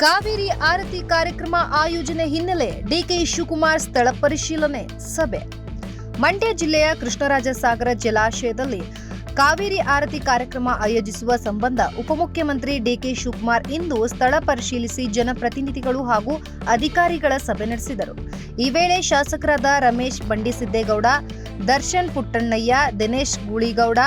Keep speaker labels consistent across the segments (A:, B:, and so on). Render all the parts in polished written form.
A: ಕಾವೇರಿ ಆರತಿ ಕಾರ್ಯಕ್ರಮ ಆಯೋಜನೆ ಹಿನ್ನೆಲೆ ಡಿಕೆ ಶಿವಕುಮಾರ್ ಸ್ಥಳ ಪರಿಶೀಲನೆ ಸಭೆ. ಮಂಡ್ಯ ಜಿಲ್ಲೆಯ ಕೃಷ್ಣರಾಜಸಾಗರ ಜಲಾಶಯದಲ್ಲಿ ಕಾವೇರಿ ಆರತಿ ಕಾರ್ಯಕ್ರಮ ಆಯೋಜಿಸುವ ಸಂಬಂಧ ಉಪಮುಖ್ಯಮಂತ್ರಿ ಡಿಕೆ ಶಿವಕುಮಾರ್ ಇಂದು ಸ್ಥಳ ಪರಿಶೀಲಿಸಿ ಜನಪ್ರತಿನಿಧಿಗಳು ಹಾಗೂ ಅಧಿಕಾರಿಗಳ ಸಭೆ ನಡೆಸಿದರು. ಈ ವೇಳೆ ಶಾಸಕರಾದ ರಮೇಶ್ ಬಂಡಿಸಿದ್ದೇಗೌಡ, ದರ್ಶನ್ ಪುಟ್ಟಣ್ಣಯ್ಯ, ದಿನೇಶ್ ಗೂಳಿಗೌಡ,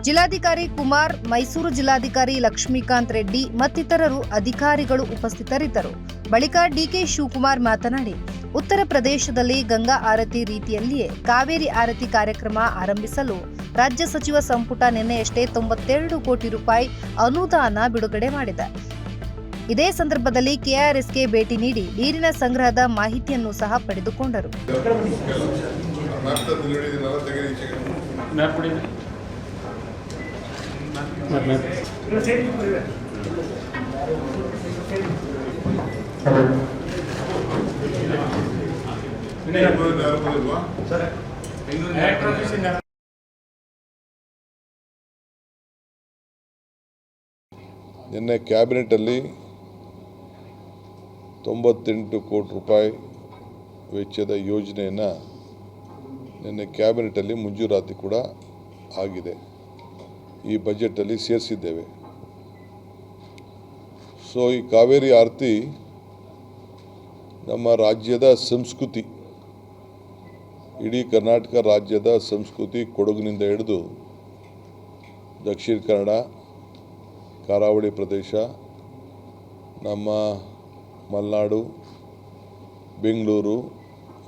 A: ಜಿಲ್ಲಾಧಿಕಾರಿ ಕುಮಾರ್, ಮೈಸೂರು ಜಿಲ್ಲಾಧಿಕಾರಿ ಲಕ್ಷ್ಮೀಕಾಂತ್ ರೆಡ್ಡಿ ಮತ್ತಿತರರು ಅಧಿಕಾರಿಗಳು ಉಪಸ್ಥಿತರಿದ್ದರು. ಬಳಿಕ ಡಿಕೆ ಶಿವಕುಮಾರ್ ಮಾತನಾಡಿ, ಉತ್ತರ ಪ್ರದೇಶದಲ್ಲಿ ಗಂಗಾ ಆರತಿ ರೀತಿಯಲ್ಲಿಯೇ ಕಾವೇರಿ ಆರತಿ ಕಾರ್ಯಕ್ರಮ ಆರಂಭಿಸಲು ರಾಜ್ಯ ಸಚಿವ ಸಂಪುಟ ನಿನ್ನೆಯಷ್ಟೇ 92 ಕೋಟಿ ರೂಪಾಯಿ ಅನುದಾನ ಬಿಡುಗಡೆ ಮಾಡಿದೆ. ಇದೇ ಸಂದರ್ಭದಲ್ಲಿ ಕೆಆರ್ಎಸ್ಗೆ ಭೇಟಿ ನೀಡಿ ನೀರಿನ ಸಂಗ್ರಹದ ಮಾಹಿತಿಯನ್ನು ಸಹ ಪಡೆದುಕೊಂಡರು.
B: ನಿನ್ನೆ ಕ್ಯಾಬಿನೆಟಲ್ಲಿ 98 ಕೋಟಿ ರೂಪಾಯಿ ವೆಚ್ಚದ ಯೋಜನೆಯನ್ನು ನಿನ್ನೆ ಕ್ಯಾಬಿನೆಟಲ್ಲಿ ಮಂಜೂರಾತಿ ಕೂಡ ಆಗಿದೆ. ಈ ಬಜೆಟಲ್ಲಿ ಸೇರಿಸಿದ್ದೇವೆ. ಈ ಕಾವೇರಿ ಆರತಿ ನಮ್ಮ ರಾಜ್ಯದ ಸಂಸ್ಕೃತಿ, ಇಡೀ ಕರ್ನಾಟಕ ರಾಜ್ಯದ ಸಂಸ್ಕೃತಿ, ಕೊಡಗಿನಿಂದ ಹಿಡಿದು ದಕ್ಷಿಣ ಕನ್ನಡ, ಕರಾವಳಿ ಪ್ರದೇಶ, ನಮ್ಮ ಮಲೆನಾಡು, ಬೆಂಗಳೂರು,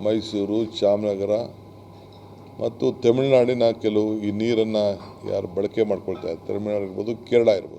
B: ಮೈಸೂರು, ಚಾಮರಾಜನಗರ ಮತ್ತು ತಮಿಳುನಾಡಿನ ಕೆಲವು ಈ ನೀರನ್ನು ಯಾರು ಬಳಕೆ ಮಾಡ್ಕೊಳ್ತಾ ಇದ್ದಾರೆ, ತಮಿಳುನಾಡು ಇರ್ಬೋದು, ಕೇರಳ ಇರ್ಬೋದು,